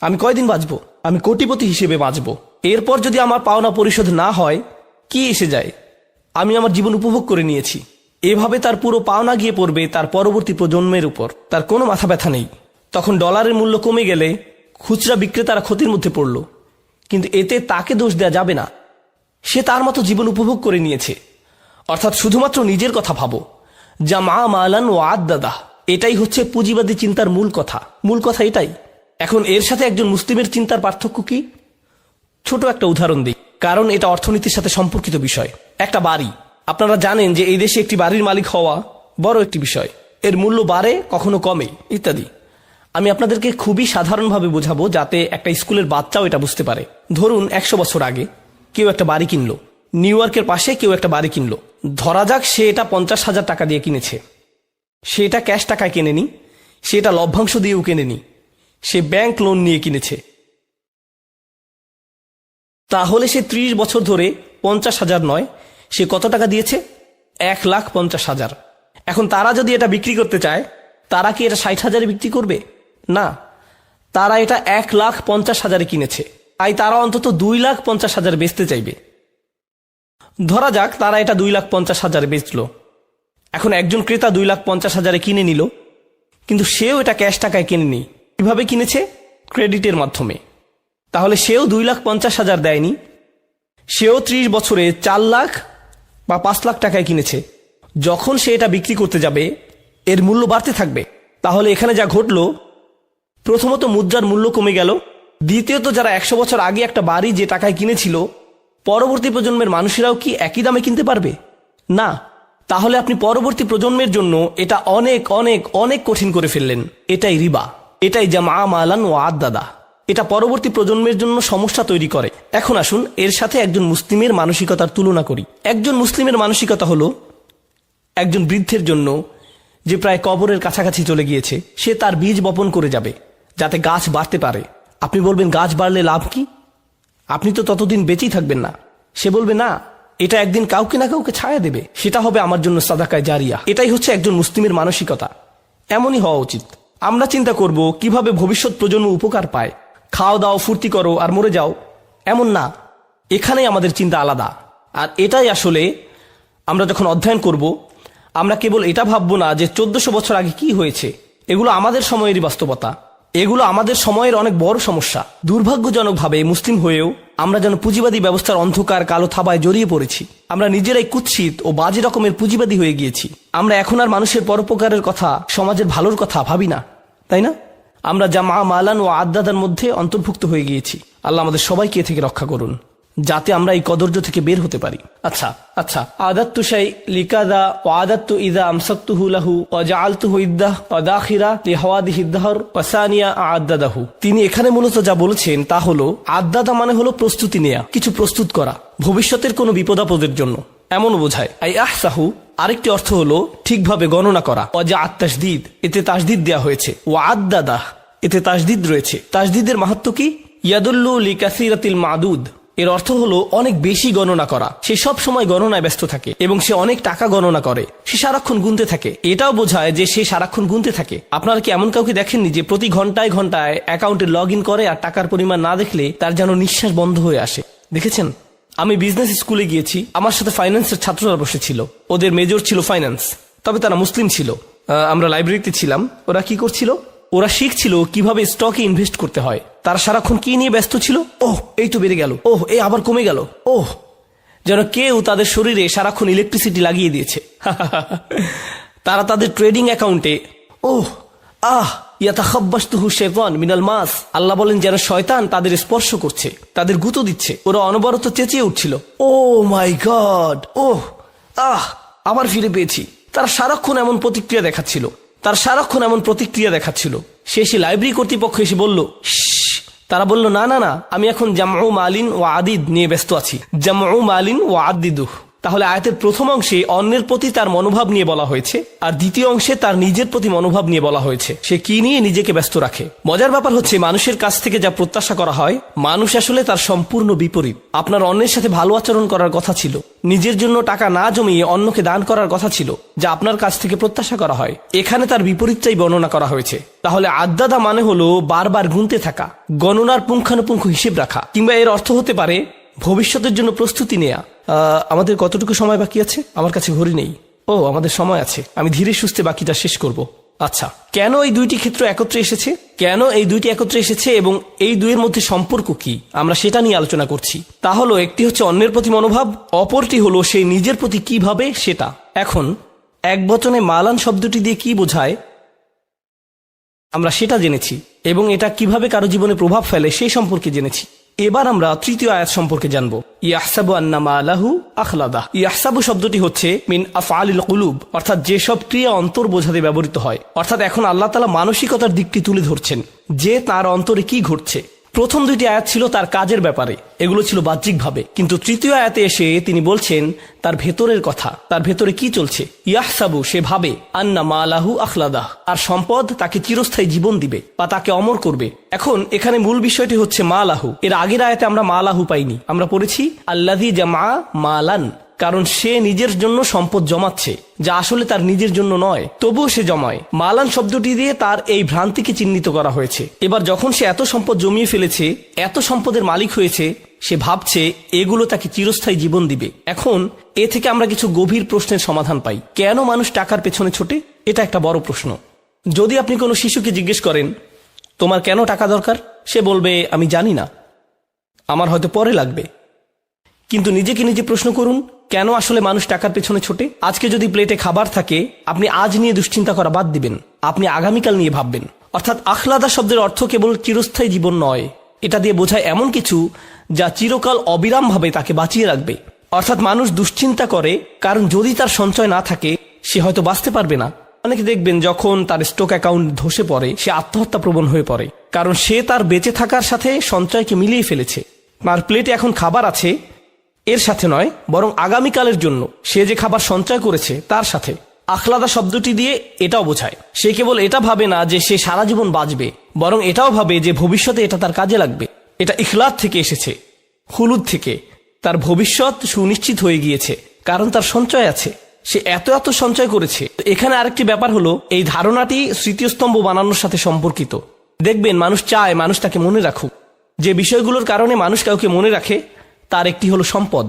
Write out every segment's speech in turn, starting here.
আমি কয়দিন বাঁচবো? আমি কোটিপতি হিসেবে বাঁচবো। এরপর যদি আমার পাওনা পরিশোধ না হয় কি এসে যায়? আমি আমার জীবন উপভোগ করে নিয়েছি। এভাবে তার পুরো পাওনা গিয়ে পড়বে তার পরবর্তী প্রজন্মের উপর। তার কোনো মাথা ব্যথা নেই। তখন ডলারের মূল্য কমে গেলে খুচরা বিক্রেতারা ক্ষতির মধ্যে পড়ল, কিন্তু এতে তাকে দোষ দেওয়া যাবে না। সে তার মতো জীবন উপভোগ করে নিয়েছে। অর্থাৎ শুধুমাত্র নিজের কথা ভাবো, যা মা মালান ও আদাদা। এটাই হচ্ছে পুঁজিবাদী চিন্তার মূল কথা এটাই। এখন এর সাথে একজন মুসলিমের চিন্তার পার্থক্য কি? ছোট একটা উদাহরণ দিই, কারণ এটা অর্থনীতির সাথে সম্পর্কিত বিষয়। একটা বাড়ি, আপনারা জানেন যে এই দেশে একটি বাড়ির মালিক হওয়া বড় একটি বিষয়। এর মূল্য বাড়ে, কখনো কমে, ইত্যাদি। আমি আপনাদেরকে খুবই সাধারণভাবে বোঝাবো যাতে একটা স্কুলের বাচ্চাও এটা বুঝতে পারে। ধরুন 100 বছর আগে কেউ একটা বাড়ি কিনলো, নিউ ইয়র্কের পাশে কেউ একটা বাড়ি কিনলো। ধরা যাক সে এটা 50,000 টাকা দিয়ে কিনেছে। সে এটা ক্যাশ টাকায় কেনেনি, সে এটা লভ্যাংশ দিয়েও কেনেনি, সে ব্যাংক লোন নিয়ে কিনেছে। তাহলে সে 30 বছর ধরে 50,000 নয়, সে কত টাকা দিয়েছে? 1,50,000। এখন তারা যদি এটা বিক্রি করতে চায়, তারা কি এটা 60,000-এ বিক্রি করবে? না, তারা এটা 1,50,000-এ কিনেছে। তাই তারা অন্তত 2,50,000 বেচতে চাইবে। ধরা যাক তারা এটা 2,50,000-এ বেচল। এখন একজন ক্রেতা 2,50,000-এ কিনে নিল, কিন্তু সেও এটা ক্যাশ টাকায় কিনেনি। কিভাবে কিনেছে? ক্রেডিটের মাধ্যমে। তাহলে সেও 2,50,000 দেয়নি, সেও 30 বছরে 4 লাখ বা 5 লাখ টাকায় কিনেছে। যখন সে এটা বিক্রি করতে যাবে এর মূল্য বাড়তে থাকবে। তাহলে এখানে যা ঘটল, প্রথমত মুদ্রার মূল্য কমে গেল, দ্বিতীয়ত যারা 100 বছর আগে একটা বাড়ি যে টাকায় কিনেছিল, পরবর্তী প্রজন্মের মানুষেরাও কি একই দামে কিনতে পারবে? না। তাহলে আপনি পরবর্তী প্রজন্মের জন্য এটা অনেক অনেক অনেক কঠিন করে ফেললেন। এটাই রিবা, এটাই জামা মালান ও আদাদা। এটা পরবর্তী প্রজন্মের জন্য সমস্যা তৈরি করে। এখন আসুন এর সাথে একজন মুসলিমের মানসিকতার তুলনা করি। একজন মুসলিমের মানসিকতা হলো একজন বৃদ্ধের জন্য যে প্রায় কবরের কাছাকাছি চলে গিয়েছে, সে তার বীজ বপন করে যাবে যাতে গাছ বাড়তে পারে। আপনি বলবেন গাছ বাড়লে লাভ কি? আপনি তো ততদিন বেঁচেই থাকবেন না। সে বলবে না, এটা একদিন কাউকে না কাউকে ছায়া দেবে, সেটা হবে আমার জন্য সাদাকায়ে জারিয়া। এটাই হচ্ছে একজন মুসলিমের মানসিকতা। এমনই হওয়া উচিত। আমরা চিন্তা করব কিভাবে ভবিষ্যৎ প্রজন্ম উপকার পায়। খাও দাও, ফুর্তি করো আর মরে যাও, এমন না। এখানেই আমাদের চিন্তা আলাদা। আর এটাই আসলে আমরা যখন অধ্যয়ন করব, আমরা কেবল এটা ভাববো না যে 1400 বছর আগে কি হয়েছে। এগুলো আমাদের সময়েরই বাস্তবতা। এগুলো আমাদের সময়ের অনেক বড় সমস্যা। দুর্ভাগ্যজনকভাবে মুসলিম হয়েও আমরা যেন পুঁজিবাদী ব্যবস্থার অন্ধকার কালো থাবায় জড়িয়ে পড়েছি। আমরা নিজেরাই কুৎসিত ও বাজে রকমের পুঁজিবাদী হয়ে গিয়েছি। আমরা এখন আর মানুষের পরোপকারের কথা, সমাজের ভালোর কথা ভাবি না, তাই না? আমরা জামা মালান ও আদাদার মধ্যে অন্তর্ভুক্ত হয়ে গিয়েছি। আল্লাহ আমাদের সবাইকে এ থেকে রক্ষা করুন, যাতে আমরা এই কদর্য থেকে বের হতে পারি। আচ্ছা আদাত্তু শাই লিকাদা ওয়া আদাত্তু ইযা আমসাকতুহু লাহু ওয়া জাআলতুহু ইদ্দাহ ওয়া দাখিরা লিহাওয়াদিহি দাহর ওয়া সানিয়া আদাদাহু। তিনি এখানে মূলত যা বলেছেন তা হলো, আদাদা মানে হলো প্রস্তুতি নেয়া, কিছু প্রস্তুত করা ভবিষ্যতের কোনো বিপদাপদের জন্য, এমন বোঝায়। আই আহসাহু আরেকটি অর্থ হলো ঠিকভাবে গণনা করা। ওয়া জাআত তাসদীদ, এতে তাসদীদ দেয়া হয়েছে। ওয়া আদাদাহ, এতে তাসদীদ রয়েছে। তাসদীদের মাহাত্ম্য কি? ইয়াদুল্লু লিকাসিরাতিল মাদুদ, এর অর্থ হলো অনেক বেশি গণনা করা। সে সব সময় গণনায় ব্যস্ত থাকে এবং সে অনেক টাকা গণনা করে। সে সারাক্ষণ গুনতে থাকে। এটাও বোঝায় যে সে সারাক্ষণ গুনতে থাকে। আপনারা কি এমন কাউকে দেখেননি যে প্রতি ঘন্টায় ঘন্টায় অ্যাকাউন্টে লগ ইন করে আর টাকার পরিমাণ না দেখলে তার যেন নিঃশ্বাস বন্ধ হয়ে আসে? দেখেছেন? আমি বিজনেস স্কুলে গিয়েছি, আমার সাথে ফাইন্যান্সের ছাত্ররা বসেছিল। ওদের মেজর ছিল ফাইন্যান্স, তবে তারা মুসলিম ছিল। আমরা লাইব্রেরিতে ছিলাম। ওরা কি করছিল? ওরা শিখছিল কিভাবে স্টকে ইনভেস্ট করতে হয়। তারা সারাক্ষণ কি নিয়ে ব্যস্ত ছিল? ওহ, এই তো বেড়ে গেল, ওহ এই আবার কমে গেল, ওহ, যেন কেউ তাদের শরীরে সারাক্ষণ ইলেকট্রিসিটি লাগিয়ে দিয়েছে। তারা তাদের ট্রেডিং অ্যাকাউন্টে ওহ আহ ইয়াতাখাব্বাসতুহু শাইতান মিনাল মাস, আল্লাহ বলেন যেন শয়তান তাদের স্পর্শ করছে, তাদের গুঁতো দিচ্ছে। ওরা অনবরত চেঁচিয়ে উঠছিল, ও মাই গড, ওহ আহ আবার ফিরে পেয়েছি। তারা সারাক্ষণ এমন প্রতিক্রিয়া দেখাচ্ছিল। শেষে লাইব্রেরি কর্তৃপক্ষ এসে বলল, তারা বলল, না, আমি এখন জামউ মালিন ওয়া আদিদ নিয়ে ব্যস্ত আছি। জামউ মালিন ওয়া আদিদুহ, তাহলে আয়াতের প্রথম অংশে অন্যের প্রতি তার মনোভাব নিয়ে বলা হয়েছে, আর দ্বিতীয় অংশে তার নিজের প্রতি মনোভাব নিয়ে বলা হয়েছে সে কি নিয়ে নিজেকে ব্যস্ত রাখে। মজার ব্যাপার হচ্ছে মানুষের কাছ থেকে যা প্রত্যাশা করা হয় মানুষ আসলে তার সম্পূর্ণ বিপরীত। আপনার অন্যের সাথে ভালো আচরণ করার কথা ছিল, নিজের জন্য টাকা না জমিয়ে অন্যকে দান করার কথা ছিল, যা আপনার কাছ থেকে প্রত্যাশা করা হয়। এখানে তার বিপরীতটাই বর্ণনা করা হয়েছে। তাহলে আদ্দাদা মানে হলো বারবার গুনতে থাকা, গণনার পুঙ্খানুপুঙ্খ হিসেব রাখা, কিংবা এর অর্থ হতে পারে ভবিষ্যতের জন্য প্রস্তুতি নেয়া। আমাদের কতটুকু সময় বাকি আছে? আমার কাছে ঘড়ি নেই। ও, আমাদের সময় আছে, আমি ধীরে সুস্থে বাকিটা শেষ করব। আচ্ছা, কেন এই দুইটি ক্ষেত্র একত্রে এসেছে? কেন এই দুইটি একত্রে এসেছে এবং এই দুইয়ের মধ্যে সম্পর্ক কি, আমরা সেটা নিয়ে আলোচনা করছি। তা হলো, একটি হচ্ছে অন্যের প্রতি মনোভাব, অপরটি হলো সেই নিজের প্রতি কিভাবে সেটা। এখন এক বচনে মালান শব্দটি দিয়ে কি বোঝায় আমরা সেটা জেনেছি, এবং এটা কিভাবে কারো জীবনে প্রভাব ফেলে সেই সম্পর্কে জেনেছি। এবার আমরা তৃতীয় আয়াত সম্পর্কে জানব। ইয়াহসাবু আন্না মালাহু আখলাদা। ইয়াহসাবু শব্দটি হচ্ছে মিন আফআলিল কুলুব, অর্থাৎ যেসব ক্রিয়া অন্তর বোঝাতে ব্যবহৃত হয়। অর্থাৎ এখন আল্লাহ তাআলা মানসিকতার দিকটি তুলে ধরছেন যে তার অন্তরে কি ঘটছে। প্রথম দুইটি আয়াত ছিল তার কাজের ব্যাপারে, এগুলো ছিল বাহ্যিকভাবে, কিন্তু তৃতীয় আয়াতে এসে তিনি বলছেন তার ভেতরের কথা, তার ভেতরে কি চলছে। ইয়াহসাবু, সে ভাবে, আন্না মালাহু আখলাদা, আর সম্পদ তাকে চিরস্থায়ী জীবন দিবে বা তাকে অমর করবে। এখন এখানে মূল বিষয়টি হচ্ছে মালাহু। এর আগের আয়াতে আমরা মালাহু পাইনি, আমরা পড়েছি আল্লাযী জামা মালান, কারণ সে নিজের জন্য সম্পদ জমাচ্ছে যা আসলে তার নিজের জন্য নয়, তবুও সে জমায়। মালান শব্দটি দিয়ে তার এই ভ্রান্তিকে চিহ্নিত করা হয়েছে। এবার যখন সে এত সম্পদ জমিয়ে ফেলেছে, এত সম্পদের মালিক হয়েছে, সে ভাবছে এগুলো তাকে চিরস্থায়ী জীবন দিবে। এখন এ থেকে আমরা কিছু গভীর প্রশ্নের সমাধান পাই। কেন মানুষ টাকার পেছনে ছোটে? এটা একটা বড় প্রশ্ন। যদি আপনি কোনো শিশুকে জিজ্ঞেস করেন তোমার কেন টাকা দরকার, সে বলবে আমি জানি না, আমার হয়তো পরে লাগবে। কিন্তু নিজেকে নিজে প্রশ্ন করুন, কেন আসলে মানুষ টাকার পেছনে ছোটে? আজকে যদি প্লেটে খাবার থাকে, আপনি আজ নিয়ে দুশ্চিন্তা করা বাদ দিবেন, আপনি আগামীকাল নিয়ে ভাববেন। অর্থাৎ আখলাদা শব্দের অর্থ কেবল চিরস্থায়ী জীবন নয়, এটা দিয়ে বোঝায় এমন কিছু যা চিরকাল অবিরামভাবে তাকে বাঁচিয়ে রাখবে। অর্থাৎ মানুষ দুশ্চিন্তা করে কারণ যদি তার সঞ্চয় না থাকে সে হয়তো বাঁচতে পারবে না। অনেকে দেখবেন যখন তার স্টক অ্যাকাউন্ট ধসে পড়ে সে আত্মহত্যা প্রবণ হয়ে পড়ে, কারণ সে তার বেঁচে থাকার সাথে সঞ্চয়কে মিলিয়ে ফেলেছে। তার প্লেটে এখন খাবার আছে এর সাথে নয়, বরং আগামীকালের জন্য সে যে খাবার সঞ্চয় করেছে তার সাথে। আখলাদা শব্দটি দিয়ে এটাও বোঝায় সে কেবল এটা ভাবে না যে সে সারা জীবন বাঁচবে, বরং এটাও ভাবে যে ভবিষ্যতে এটা তার কাজে লাগবে। এটা ইখলাদ থেকে এসেছে, খুলুদ থেকে। তার ভবিষ্যৎ সুনিশ্চিত হয়ে গিয়েছে কারণ তার সঞ্চয় আছে, সে এত এত সঞ্চয় করেছে। এখানে আরেকটি ব্যাপার হলো, এই ধারণাটি স্মৃতিস্তম্ভ বানানোর সাথে সম্পর্কিত। দেখবেন মানুষ চায় মানুষ তাকে মনে রাখুক। যে বিষয়গুলোর কারণে মানুষ কাউকে মনে রাখে তার একটি হলো সম্পদ।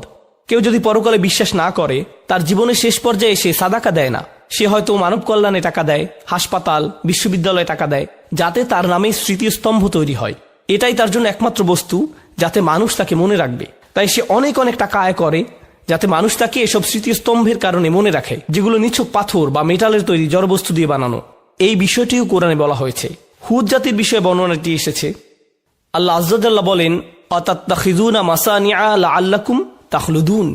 কেউ যদি পরকালে বিশ্বাস না করে, তার জীবনের শেষ পর্যায়ে সে সাদাকা দেয় না, সে হয়তো মানব কল্যাণে টাকা দেয়, হাসপাতাল, বিশ্ববিদ্যালয়ে টাকা দেয়, যাতে তার নামে স্মৃতিস্তম্ভ তৈরি হয়। এটাই তার জন্য একমাত্র বস্তু যাতে মানুষ তাকে মনে রাখবে। তাই সে অনেক অনেক টাকা আয় করে যাতে মানুষ তাকে এসব স্মৃতিস্তম্ভের কারণে মনে রাখে, যেগুলো নিছক পাথর বা মেটালের তৈরি জড়বস্তু দিয়ে বানানো। এই বিষয়টিও কোরআনে বলা হয়েছে। হুদ জাতির বিষয়ে বর্ণনাটি এসেছে। আল্লাহ আযজা ওয়াজাল্লা বলেন, আতাত্তাখিযুনা মাসানিআ লাআল্লাকুম তাখলুদুন।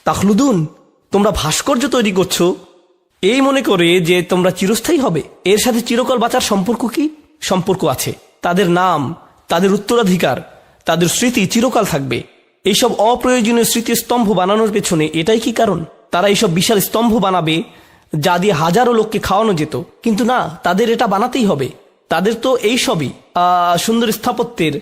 তাখলুদুন, তোমরা ভাস্কর্য তৈরি করছো এই মনে করে যে তোমরা চিরস্থায়ী হবে। এর সাথে চিরকাল বাঁচার সম্পর্ক কি? সম্পর্ক আছে। তাদের নাম, তাদের উত্তরাধিকার, তাদের স্মৃতি চিরকাল থাকবে। এইসব অপ্রয়োজনীয় স্মৃতিস্তম্ভ বানানোর পেছনে এটাই কি কারণ? তারা এইসব বিশাল স্তম্ভ বানাবে যা দিয়ে হাজারো লোককে খাওয়ানো যেত, কিন্তু না, তাদের এটা বানাতেই হবে। তাদের তো এইসবই সুন্দর স্থাপত্যের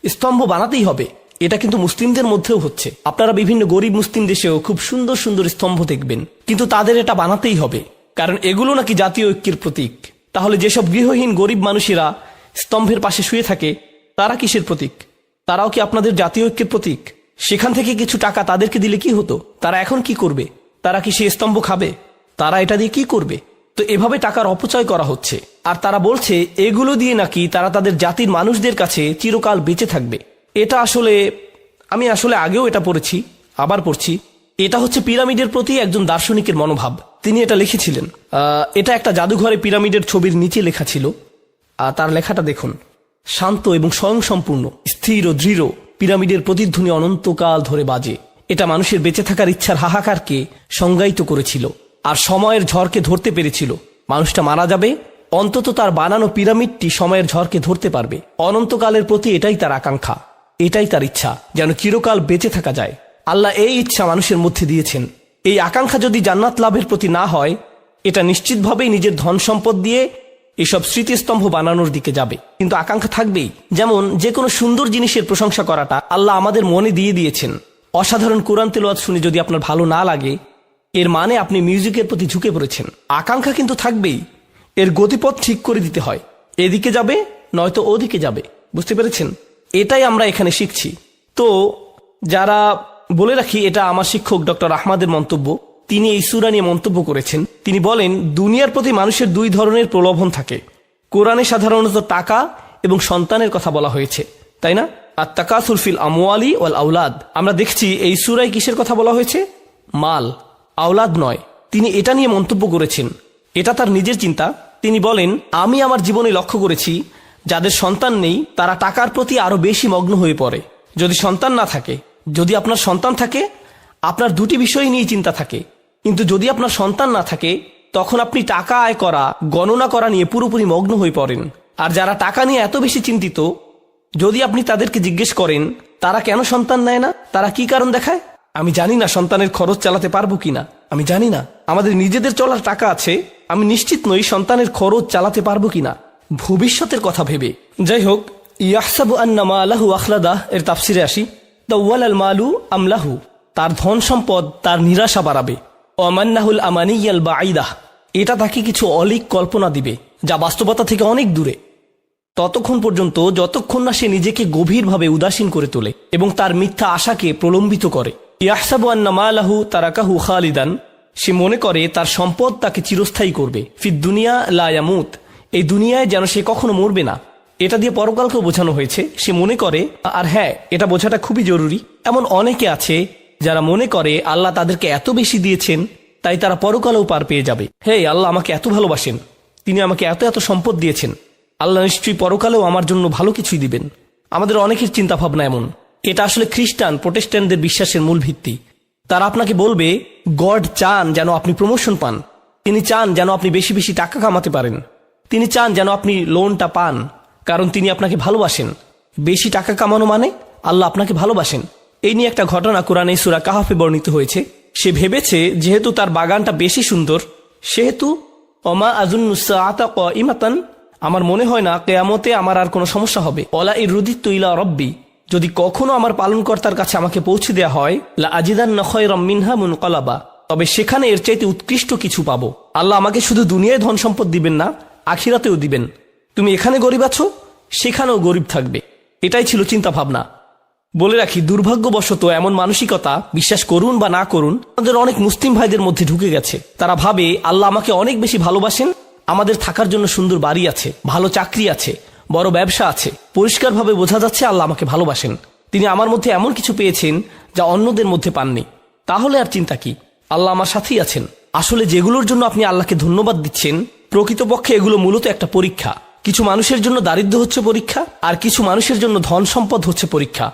স্তম্ভ বানাতেই হবে। এটা কিন্তু মুসলিমদের মধ্যেও হচ্ছে। আপনারা বিভিন্ন গরিব মুসলিম দেশেও খুব সুন্দর সুন্দর স্তম্ভ দেখবেন, কিন্তু তাদের এটা বানাতেই হবে, কারণ এগুলো নাকি জাতীয় ঐক্যের প্রতীক। তাহলে যেসব গৃহহীন গরিব মানুষেরা স্তম্ভের পাশে শুয়ে থাকে তারা কিসের প্রতীক? তারাও কি আপনাদের জাতীয় ঐক্যের প্রতীক? সেখান থেকে কিছু টাকা তাদেরকে দিলে কি হতো? তারা এখন কি করবে? তারা কি সে স্তম্ভ খাবে? তারা এটা দিয়ে কি করবে? তো এভাবে টাকার অপচয় করা হচ্ছে। আর তারা বলছে এগুলো দিয়ে নাকি তারা তাদের জাতির মানুষদের কাছে চিরকাল বেঁচে থাকবে। এটা আসলে আমি আগেও এটা পড়েছি, আবার পড়ছি। এটা হচ্ছে পিরামিডের প্রতি একজন দার্শনিকের মনোভাব। তিনি এটা লিখেছিলেন। এটা একটা জাদুঘরে পিরামিডের ছবির নিচে লেখা ছিল। তার লেখাটা দেখুন, শান্ত এবং স্বয়ংসম্পূর্ণ, স্থির ও দৃঢ় পিরামিডের প্রতিধ্বনি অনন্তকাল ধরে বাজে। এটা মানুষের বেঁচে থাকার ইচ্ছার হাহাকারকে সংজ্ঞায়িত করেছিল আর সময়ের ঝড়কে ধরতে পেরেছিল। মানুষটা মারা যাবে, অন্তত তার বানানো পিরামিডটি সময়ের ঝড়কে ধরতে পারবে। অনন্তকালের প্রতি এটাই তার আকাঙ্ক্ষা, এটাই তার ইচ্ছা, যেন চিরকাল বেঁচে থাকা যায়। আল্লাহ এই ইচ্ছা মানুষের মধ্যে দিয়েছেন। এই আকাঙ্ক্ষা যদি জান্নাত লাভের প্রতি না হয়, এটা নিশ্চিতভাবেই নিজের ধন সম্পদ দিয়ে এসব স্মৃতিস্তম্ভ বানানোর দিকে যাবে। কিন্তু আকাঙ্ক্ষা থাকবেই। যেমন যে কোনো সুন্দর জিনিসের প্রশংসা করাটা আল্লাহ আমাদের মনে দিয়ে দিয়েছেন। অসাধারণ কোরআন তেলাওয়াত শুনে যদি আপনার ভালো না লাগে, এর মানে আপনি মিউজিকের প্রতি ঝুঁকে পড়েছেন। আকাঙ্ক্ষা কিন্তু থাকবেই, এর গতিপথ ঠিক করে দিতে হয়। এদিকে যাবে নয়তো ওদিকে যাবে। বুঝতে পেরেছেন? এটাই আমরা এখানে শিখছি। তো যারা, বলে রাখি, এটা আমার শিক্ষক ডক্টর আহমদের মন্তব্য। তিনি এই সূরা নিয়ে মন্তব্য করেছেন। তিনি বলেন, দুনিয়ার প্রতি মানুষের দুই ধরনের প্রলোভন থাকে। কোরআনে সাধারণত টাকা এবং সন্তানের কথা বলা হয়েছে, তাই না? আর তাকাসুর ফিল আমওয়ালি ওয়াল আওলাদ। আমরা দেখছি এই সূরায় কিসের কথা বলা হয়েছে? মাল, আওলাদ নয়। তিনি এটা নিয়ে মন্তব্য করেছেন, এটা তার নিজের চিন্তা। তিনি বলেন, আমি আমার জীবনে লক্ষ্য করেছি যাদের সন্তান নেই তারা টাকার প্রতি আরো বেশি মগ্ন হয়ে পড়ে। যদি সন্তান না থাকে, যদি আপনার সন্তান থাকে, আপনার দুটি বিষয় নিয়ে চিন্তা থাকে। কিন্তু যদি আপনার সন্তান না থাকে, তখন আপনি টাকা আয় করা, গণনা করা নিয়ে পুরোপুরি মগ্ন হয়ে পড়েন। আর যারা টাকা নিয়ে এত বেশি চিন্তিত, যদি আপনি তাদেরকে জিজ্ঞেস করেন তারা কেন সন্তান নেয় না, তারা কি কারণ দেখায়? আমি জানি না সন্তানের খরচ চালাতে পারবো কিনা, আমি জানি না আমাদের নিজেদের চলার টাকা আছে, আমি নিশ্চিত নই সন্তানের খরচ চালাতে পারবো কিনা, ভবিষ্যতের কথা ভেবে। যাই হোক, ইয়াহসাবু আন্না মালাহু আখলাদা এর তাফসিরে আসি। তাওয়াল আল মালু আমলাহু, তার ধন সম্পদ তার নিরাশা বাড়াবে। ওয়ামান্নাহুল আমানিয়াল বাঈদাহ, এটা তাকে কিছু অলিক কল্পনা দিবে যা বাস্তবতা থেকে অনেক দূরে, ততক্ষণ পর্যন্ত যতক্ষণ না সে নিজেকে গভীরভাবে উদাসীন করে তোলে এবং তার মিথ্যা আশাকে প্রলম্বিত করে। ইয়াহসাবু আন্না মালাহু তারাকাহু খালিদান, সে মনে করে তার সম্পদ তাকে চিরস্থায়ী করবে। ফিদ দুনিয়া লা ইয়ামুত, এই দুনিয়ায় যেন সে কখনো মরবে না। এটা দিয়ে পরকালকেও বোঝানো হয়েছে। সে মনে করে, আর হ্যাঁ, এটা বোঝাটা খুবই জরুরি, এমন অনেকে আছে যারা মনে করে আল্লাহ তাদেরকে এত বেশি দিয়েছেন তাই তারা পরকালেও পার পেয়ে যাবে। হে, আল্লাহ আমাকে এত ভালোবাসেন, তিনি আমাকে এত এত সম্পদ দিয়েছেন, আল্লাহ নিশ্চয়ই পরকালেও আমার জন্য ভালো কিছুই দিবেন। আমাদের অনেকের চিন্তা ভাবনা এমন। এটা আসলে খ্রিস্টান প্রোটেস্ট্যান্টদের বিশ্বাসের মূল ভিত্তি। তারা আপনাকে বলবে গড চান যেন আপনি প্রমোশন পান, তিনি চান যেন আপনি বেশি বেশি টাকা কামাতে পারেন, তিনি চান যেন আপনি লোনটা পান, কারণ তিনি আপনাকে ভালোবাসেন। বেশি টাকা কামানো মানে আল্লাহ আপনাকে ভালোবাসেন। এই নিয়ে একটা ঘটনা কোরআনে সূরা কাহাফে বর্ণিত হয়েছে। সে ভেবেছে যেহেতু তার বাগানটা বেশি সুন্দর, সেহেতু ওমা আযুন্নু সাআতা কাইমাতান, আমার মনে হয় না কিয়ামতে আমার আর কোনো সমস্যা হবে। ওয়ালা ইরুদিতু ইলা রাব্বি, যদি কখনো আমার পালনকর্তার কাছে আমাকে পৌঁছে দেয়া হয়, লা আজিদান্না খায়রাম মিনহা মুনকালাবা, তবে সেখানে এর চাইতে উৎকৃষ্ট কিছু পাবো। আল্লাহ আমাকে শুধু দুনিয়ায় ধন সম্পদ দিবেন না, আখিরাতেও দিবেন। তুমি এখানে গরিব আছো, সেখানেও গরিব থাকবে। এটাই ছিল চিন্তা ভাবনা। বলে রাখি, দুর্ভাগ্যবশত এমন মানসিকতা, বিশ্বাস করুন বা না করুন, আমাদের অনেক মুসলিম ভাইদের মধ্যে ঢুকে গেছে। তারা ভাবে আল্লাহ আমাকে অনেক বেশি ভালোবাসেন, আমাদের থাকার জন্য সুন্দর বাড়ি আছে, ভালো চাকরি আছে, বড় ব্যবসা আছে, পরিষ্কারভাবে বোঝা যাচ্ছে আল্লাহ আমাকে ভালোবাসেন, তিনি আমার মধ্যে এমন কিছু পেয়েছেন যা অন্যদের মধ্যে পাননি। তাহলে আর চিন্তা কি? আল্লাহ আমার সাথেই আছেন। আসলে যেগুলোর জন্য আপনি আল্লাহকে ধন্যবাদ দিচ্ছেন, প্রকৃতপক্ষে এগুলো মূলত একটা পরীক্ষা। কিছু মানুষের জন্য দারিদ্র্য হচ্ছে পরীক্ষা, আর কিছু মানুষের জন্য ধন সম্পদ হচ্ছে পরীক্ষা।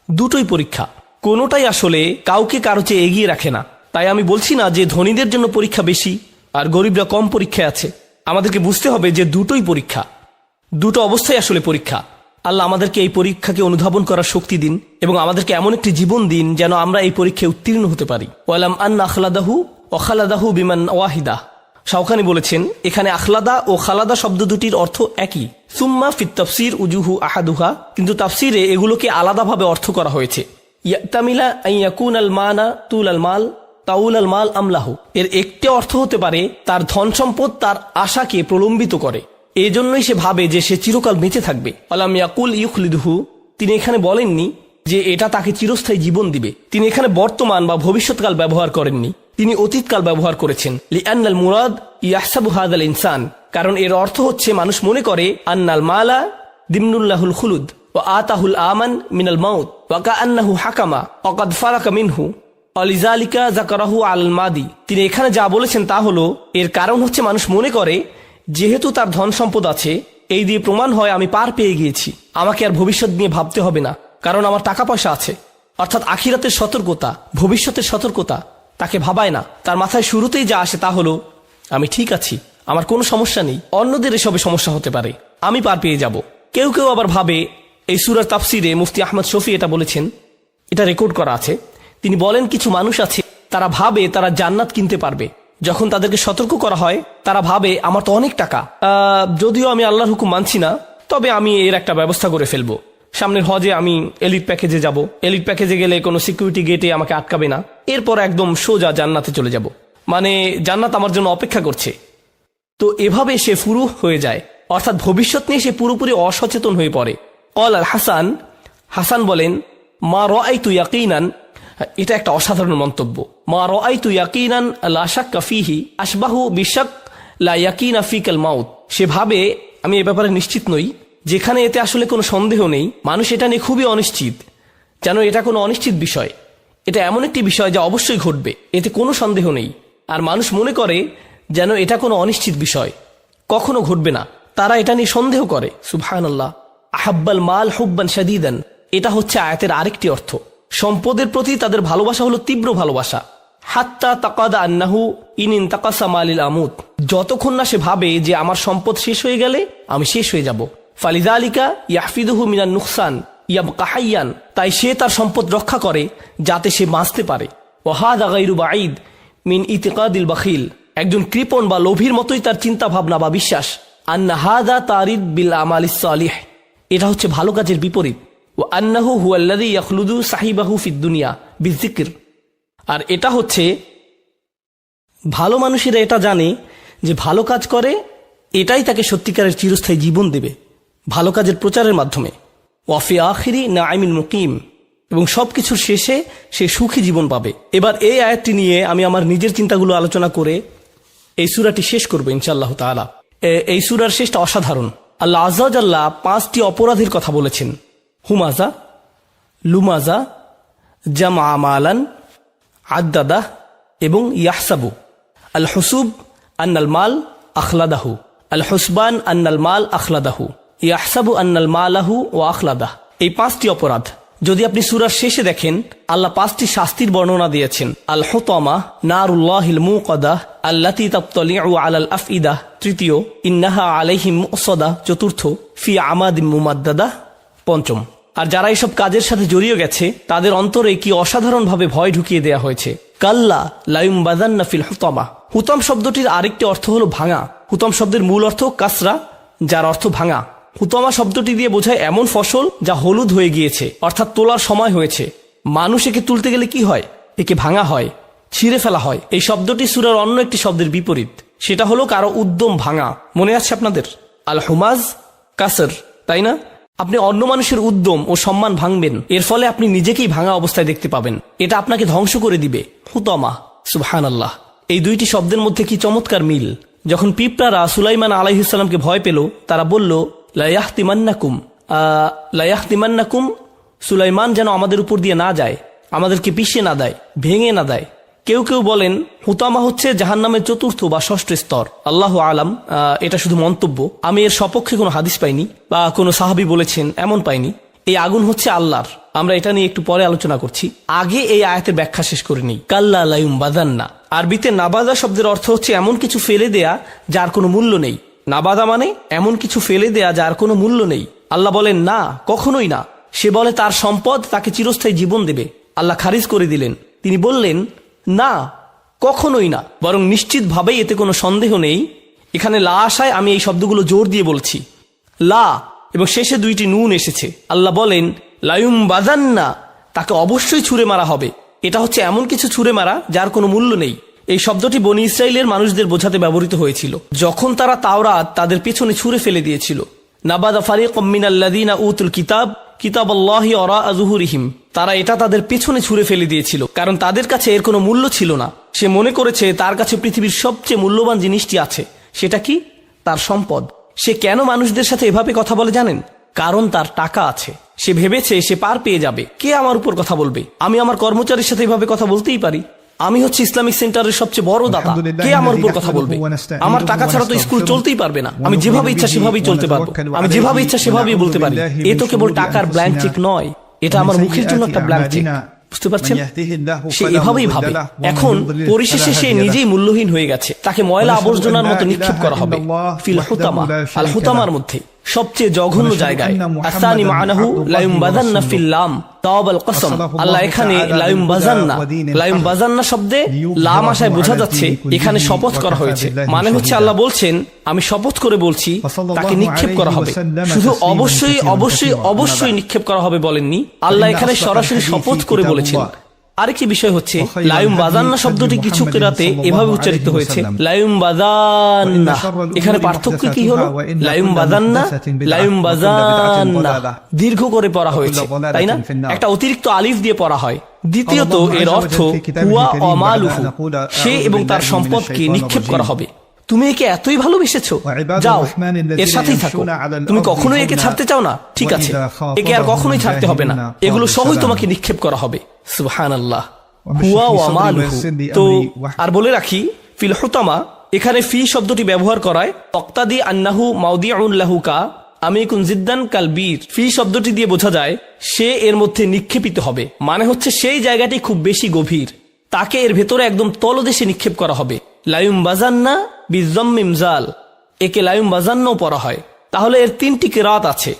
দুটোই পরীক্ষা, কোনোটাই আসলে কাউকে কারো চেয়ে এগিয়ে রাখে না। তাই আমি বলছি না যে ধনীদের জন্য পরীক্ষা বেশি আর গরিবরা কম পরীক্ষায় আছে। আমাদেরকে বুঝতে হবে যে দুটোই পরীক্ষা, দুটো অবস্থায় আসলে পরীক্ষা। আল্লাহ আমাদেরকে এই পরীক্ষাকে অনুধাবন করার শক্তি দিন এবং আমাদেরকে এমন একটি জীবন দিন যেন আমরা এই পরীক্ষায় উত্তীর্ণ হতে পারি। ওয়ালাম আন্না আখলাদাহু ও খালাদাহু বিমান ওয়াহিদা, শাওকানি বলেছেন এখানে আখলাদা ও খালাদা শব্দ দুটির অর্থ একই। সুম্মা ফিত তাফসির উজুহু আহাদুহা, কিন্তু তাফসিরে এগুলোকে আলাদাভাবে অর্থ করা হয়েছে। ইয়াতামিলা আইয়াকুন আল মানা তুল আল মাল তাউল আল মাল আমলাহু, এর একটি অর্থ হতে পারে তার ধন সম্পদ তার আশাকে প্রলম্বিত করে, এই জন্যই সে ভাবে যে সে চিরকাল বেঁচে থাকবে। আলাম ইয়াকুল ইউখলিদুহু, তিনি এখানে বলেননি যে এটা তাকে চিরস্থায়ী জীবন দিবে। তিনি এখানে বর্তমান বা ভবিষ্যৎকাল ব্যবহার করেননি, তিনি অতীতকাল ব্যবহার করেছেন। লিআন্নাল মুরাদ ইয়াহসাবু হাযাল ইনসান, কারণ এর অর্থ হচ্ছে মানুষ মনে করে আন্নাল মালা দিমনুল্লাহুল খুলুদ ওয়া আতাহুল আমান মিনাল মাউত ওয়া কাআন্নাহু হাকামা ওয়া কাদ ফারাকা মিনহু অলিজালিকা যাকারাহু আল মাদি। তিনি এখানে যা বলেছেন তা হলো, এর কারণ হচ্ছে মানুষ মনে করে যেহেতু তার ধন সম্পদ আছে, এই দিয়ে প্রমাণ হয় আমি পার পেয়ে গিয়েছি, আমাকে আর ভবিষ্যৎ নিয়ে ভাবতে হবে না, কারণ আমার টাকা পয়সা আছে। অর্থাৎ আখিরাতের সতর্কতা, ভবিষ্যতের সতর্কতা তাকে ভাবায় না। তার মাথায় শুরুতেই যা আসে তা হলো আমি ঠিক আছি, আমার কোনো সমস্যা নেই, অন্যদের এসবে সমস্যা হতে পারে, আমি পার পেয়ে যাব। কেউ কেউ আবার ভাবে, এই সূরার তাফসিরে মুফতি আহমদ শফি এটা বলেছেন, এটা রেকর্ড করা আছে, তিনি বলেন কিছু মানুষ আছে তারা ভাবে তারা জান্নাত কিনতে পারবে। যখন তাদেরকে সতর্ক করা হয় তারা ভাবে আমার তো অনেক টাকা, যদিও আমি আল্লাহর হুকুম মানছি না, তবে আমি এর একটা ব্যবস্থা করে ফেলবো। সামনের হজে আমি এলিট প্যাকেজে যাব, এলিট প্যাকেজে গেলে কোনো সিকিউরিটি গেটে আমাকে আটকাবে না, এরপর একদম সোজা জান্নাতে চলে যাব, মানে জান্নাত আমার জন্য অপেক্ষা করছে। তো এভাবে সে ফুরু হয়ে যায়, অর্থাৎ ভবিষ্যৎ নিয়ে সে পুরোপুরি অসচেতন হয়ে পড়ে। অল আল হাসান, হাসান বলেন মা রাআইতু ইয়াকিনান, এটা একটা অসাধারণ মন্তব্য। মা রাআইতু ইয়াকিনান লা শাক্কা ফীহি আশবাহু বিশাক লা ইয়াকিনা ফিকাল মাউত। সে ভাবে আমি এ ব্যাপারে নিশ্চিত নই, যেখানে এতে আসলে কোনো সন্দেহ নেই। মানুষ এটা নিয়ে খুবই অনিশ্চিত, যেন এটা কোনো অনিশ্চিত বিষয়। এটা এমন একটি বিষয় যা অবশ্যই ঘটবে, এতে কোনো সন্দেহ নেই। আর মানুষ মনে করে যেন এটা কোনো অনিশ্চিত বিষয়, কখনো ঘটবে না, তারা এটা নিয়ে সন্দেহ করে। সুবহানাল্লাহ। আহাব্বাল মাল হুব্বান শাদীদান, এটা হচ্ছে আয়াতের আরেকটি অর্থ। সম্পদের প্রতি তাদের ভালোবাসা হলো তীব্র ভালোবাসা। হাত্তা তাকাদা আন্নাহু ইন ইনতাকাসা মালিল আমুত, যতক্ষণ না সে ভাবে যে আমার সম্পদ শেষ হয়ে গেলে আমি শেষ হয়ে যাব। ফালিযালিকা ইয়াহফিদুহু মিনান নুকসান ইয়াবকা হাইয়ান, তাই সে তার সম্পদ রক্ষা করে যাতে সে বাঁচতে পারে। ওয়া হাযা গায়রু বাঈদ মিন ইতিকাদিল বাখিল, একজন কৃপণ বা লোভীর মতোই তার চিন্তা ভাবনা বা বিশ্বাস। আন্না হাযা তারিদ বিল আমালিস সালিহ, এটা হচ্ছে ভালো কাজের বিপরীত। ওয়া আন্নাহু হুয়াল্লাযী ইয়াখলুদু সাহিবাহু ফিদ দুনিয়া বিযিকর, আর এটা হচ্ছে ভালো মানুষেরা এটা জানে যে ভালো কাজ করে এটাই তাকে সত্যিকারের চিরস্থায়ী জীবন দেবে, ভালো কাজের প্রচারের মাধ্যমে। ওয়াফি আখিরি নাঈমিন মুকিম, এবং সবকিছুর শেষে সে সুখী জীবন পাবে। এবার এই আয়াতটি নিয়ে আমি আমার নিজের চিন্তাগুলো আলোচনা করে এই সূরাটি শেষ করবো ইনশাআল্লাহ তাআলা। এই সূরার শেষটা অসাধারণ। আল্লাহ আযজা ওয়া জাল্লা 5টি অপরাধের কথা বলেছেন। হুমাজা, লুমাজা, জামা মালান, আদ্দাদা এবং ইয়াহসাবু। আল হুসুব আন্নাল মাল আখলাদাহু, আল হুসবান আন্নাল মাল আখলাদাহু, ইয়াহসাবু আন্নাল মালাহু ও আখলাদাহ। এই 5টি অপরাধ যদি আপনি সূরার শেষে দেখেন, আল্লাহ 5টি শাস্তির বর্ণনা দিয়েছেন। আল হুতামা নারুল্লাহিল মুকাদা আল্লাতী তাত্তালিউ আলাল আফইদা, তৃতীয়। ইন্নাহা আলাইহিম মুসদা, চতুর্থ। ফি আমাদিম মুমাদ্দাদা, পঞ্চম। আর যারা এসব কাজের সাথে জড়িয়ে গেছে তাদের অন্তরে কি অসাধারণভাবে ভয় ঢুকিয়ে দেয়া হয়েছে। কাল্লা লায়ুমবাদান্না ফিল হুতামা, হুতাম শব্দটির আরেকটি অর্থ হলো ভাঙা। হুতাম শব্দের মূল অর্থ কাসরা, যার অর্থ ভাঙা। হুতামা শব্দটি দিয়ে বোঝায় এমন ফসল যা হলুদ হয়ে গিয়েছে, অর্থাৎ তোলার সময় হয়েছে। মানুষ একে তুলতে গেলে কি হয়? একে ভাঙা হয়, ছিঁড়ে ফেলা হয়। এই শব্দটি সূরার অন্য একটি শব্দের বিপরীত, সেটা হলো কারো উদ্যম ভাঙা। মনে আছে আপনাদের? আল হুমাজ কাসর, তাই না? আপনি অন্য মানুষের উদ্যম ও সম্মান ভাঙবেন, এর ফলে আপনি নিজেকেই ভাঙা অবস্থায় দেখতে পাবেন। এটা আপনাকে ধ্বংস করে দিবে। হুতামা, সুবহানাল্লাহ। এই দুইটি শব্দের মধ্যে কি চমৎকার মিল। যখন পিঁপড়ারা সুলাইমান আলাইহিস সালামকে ভয় পেল, তারা বলল লায়াহতিমান্নাকুম, সুলাইমান যেন আমাদের উপর দিয়ে না যায়, আমাদেরকে পিষে না দেয়, ভেঙে না দেয়। কেউ কেউ বলেন হুতামা হচ্ছে জাহান্নামের চতুর্থ বা ষষ্ঠ স্তর। আল্লাহু আলাম, এটা শুধু মন্তব্য, আমি এর সপক্ষে কোনো হাদিস পাইনি বা কোনো সাহাবী বলেছেন এমন পাইনি। এই আগুন হচ্ছে আল্লাহর, আমরা এটা নিয়ে একটু পরে আলোচনা করছি। আগে এই আয়াতের ব্যাখ্যা শেষ করে নিই। কাল্লা লায়ুমবাদান্না, আরবিতে নাবাদা শব্দের অর্থ হচ্ছে এমন কিছু ফেলে দেয়া যার কোনো মূল্য নেই। নাবাদা মানে এমন কিছু ফেলে দেয়া যার কোনো মূল্য নেই। আল্লাহ বলেন না, কখনোই না। সে বলে তার সম্পদ তাকে চিরস্থায়ী জীবন দেবে। আল্লাহ খারিজ করে দিলেন। তিনি বললেন না, কখনোই না, বরং নিশ্চিতভাবেই এতে কোনো সন্দেহ নেই। এখানে লা আসায় আমি এই শব্দগুলো জোর দিয়ে বলছি, লা, এবং শেষে 2টি নুন এসেছে। আল্লাহ বলেন লায়ুম বাজান্না, তাকে অবশ্যই ছুঁড়ে মারা হবে। এটা হচ্ছে এমন কিছু ছুঁড়ে মারা যার কোনো মূল্য নেই। এই শব্দটি বনী ইসরাইলের মানুষদের বোঝাতে ব্যবহৃত হয়েছিল যখন তারা তাওরাত তাদের পেছনে ছুঁড়ে ফেলে দিয়েছিল। নাবাদা ফারিকুম মিনাল্লাযীনা উতুল কিতাব কিতাবাল্লাহি ওয়ারাআ যুহুরিহিম, তারা এটা তাদের পেছনে ছুঁড়ে ফেলে দিয়েছিল, কারণ তাদের কাছে এর কোনো মূল্য ছিল না। সে মনে করেছে তার কাছে পৃথিবীর সবচেয়ে মূল্যবান জিনিসটি আছে। সেটা কি? তার সম্পদ। সে কেন মানুষদের সাথে এভাবে কথা বলে জানেন? কারণ তার টাকা আছে। সে ভেবেছে সে পার পেয়ে যাবে। কে আমার উপর কথা বলবে? আমি আমার কর্মচারীর সাথে এভাবে কথা বলতেই পারি। আমি হচ্ছে ইসলামিক সেন্টারের সবচেয়ে বড় দাতা। কে আমার উপর কথা বলবে? আমার টাকা ছাড়া তো স্কুল চলতেই পারবে না। আমি যেভাবে ইচ্ছা সেভাবেই চলতে পারবো, আমি যেভাবে ইচ্ছা সেভাবেই বলতে পারি। এ তো কেবল টাকার ব্ল্যাঙ্ক চেক নয়, এটা আমার মুখের জন্য একটা ব্ল্যাঙ্ক চেক। বুঝতে পারছেন? সে এভাবেই ভাবে। এখন পরিশেষে সে নিজেই মূল্যহীন হয়ে গেছে। তাকে ময়লা আবর্জনার মতো নিক্ষেপ করা হবে ফিল হুতামা, আল হুতামার মধ্যে। সবচেয়ে জঘন্য জায়গায়। আসানি মানাহু লায়ুম বাজান্না ফিল লাম তাওয়াল কসম। আল্লাহ এখানে লায়ুম বাজান্না শব্দে লাম আসায় বোঝা যাচ্ছে এখানে শপথ করা হয়েছে। মানে হচ্ছে আল্লাহ বলছেন আমি শপথ করে বলছি তাকে নিক্ষেপ করা হবে। শুধু অবশ্যই অবশ্যই অবশ্যই নিক্ষেপ করা হবে বলেননি, আল্লাহ এখানে সরাসরি শপথ করে বলেছেন। আরেকটি বিষয় হচ্ছে লায়ুম বাজান্না শব্দটি কিছু কিরাতে এভাবে উচ্চারিত হয়েছে লায়ুম বাজান্না। এখানে পার্থক্য কি হলো? লায়ুম বাজান্না লায়ুম বাজান্না দীর্ঘ করে পড়া হয়েছে, তাই না? একটা অতিরিক্ত আলিফ দিয়ে পড়া হয়। দ্বিতীয়ত এর অর্থ হুয়া আমালুহু, সে এবং তার সম্পদকে নিক্ষেপ করা হবে। তুমি একে এতই ভালোবেসেছো, যাও এর সাথেই থাকো। তুমি কখনোই একে ছাড়তে চাও না, ঠিক আছে, একে আর কখনোই ছাড়তে হবে না, এগুলো সবই তোমাকে নিক্ষেপ করা হবে। সুবহানাল্লাহ। হুয়া ওয়া মালুহু। তো আর বলে রাখি ফিল হুতামা এখানে ফি শব্দটি ব্যবহার করায় তক্তাদি আন্নাহু মাউদিউন লাহু কা আমিকুন জিদ্দান কালবীর। ফি শব্দটি দিয়ে বোঝা যায় সে এর মধ্যে নিক্ষেপিত হবে, মানে হচ্ছে সেই জায়গাটি খুব বেশি গভীর, তাকে এর ভেতরে একদম তলদেশে নিক্ষেপ করা হবে। লায়ুম বাজান্না বিযম্মিম জাল, একে লায়ুম বাজান্নাও পড়া হয়। তাহলে এর তিনটি কিরাত আছে,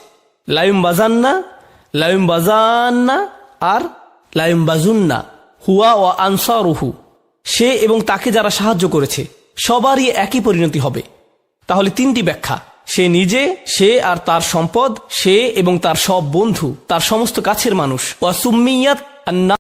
লায়ুম বাজান্না, লায়ুম বাজান্না আর লায়ুম বাজুন্না। হুয়া ওয়া আনসারুহু, সে এবং তাকে যারা সাহায্য করেছে সবারই একই পরিণতি হবে। তাহলে তিনটি ব্যাখ্যা, সে নিজে, সে আর তার সম্পদ, সে এবং তার সব বন্ধু, তার সমস্ত কাছের মানুষ। ওয়া সুম্মিয়াত আন্না